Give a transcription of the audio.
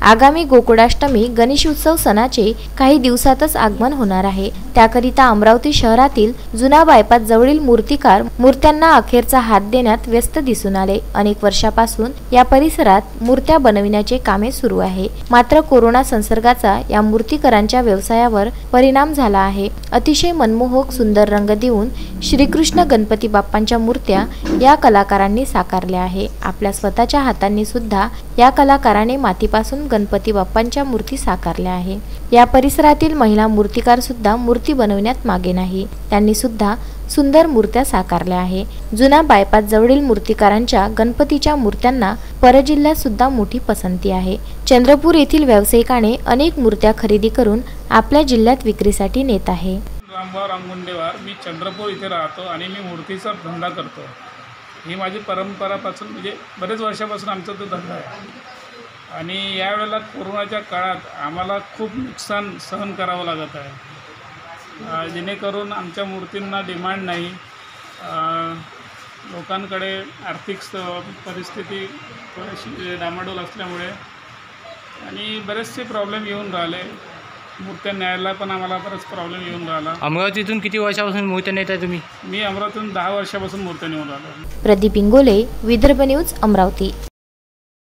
आगामी गोकुळाष्टमी गणेश उत्सव सणाचे काही दिवसातच आगमन होणार आहे। त्याकरिता अमरावती शहरातील जुना बायपास जवळील मूर्तिकार मूर्त्यांना अखेरचा हात देण्यात व्यस्त दिसून आले। अनेक वर्षापासून या परिसरात मूर्त्या बनविण्याचे कामे सुरू आहे। मात्र कोरोना संसर्गाचा या मूर्तिकारांच्या व्यवसायावर परिणाम झाला आहे। अतिशय मनमोहक सुंदर रंग देऊन श्रीकृष्ण गणपती बाप्पांच्या मूर्त्या या कलाकारांनी साकारल्या आहे। आपल्या स्वतःच्या हातांनी सुद्धा या कलाकाराने मातीपासून गणपती बाप्पांच्या मूर्ती साकारल्या आहे। या परिसरातील महिला मूर्तिकार सुद्धा मूर्ती बनवण्यात मागे नाही, त्यांनी सुद्धा सुंदर मूर्त्या साकारल्या आहे। जुना बायपास जवळील मूर्तिकारांच्या गणपतीच्या मूर्त्यांना परजिल्ह्यात सुद्धा मोठी पसंती आहे। चंद्रपूर येथील व्यावसायिकाने अनेक मूर्त्या खरेदी करून आपल्या जिल्ह्यात विक्रीसाठी नेत आहे। रामभाऊ रामगुंडेवार, मी चंद्रपूर इथे राहतो आणि मी मूर्तीचा धंदा करतो। ही माझी परंपरापासून म्हणजे बरेच वर्षापासून आमचा तो धंदा आहे आणि यावेळेला कोरोनाच्या काळात आम्हाला खूप नुकसान सहन करावं लागत आहे, जेणेकरून आमच्या मूर्तींना डिमांड नाही। लोकांकडे आर्थिक परिस्थिती थोडीशी डामाडोल असल्यामुळे आणि बरेचसे प्रॉब्लेम येऊन राहिले। मूर्त्या न्यायला पण आम्हाला बराच प्रॉब्लेम येऊन राहिला। अमरावतीतून किती वर्षापासून मूर्त्या नेताय तुम्ही? मी अमरावतीतून 10 वर्षापासून मूर्त्या नेऊन राहिलो। प्रदीप इंगोले, विदर्भ न्यूज, अमरावती।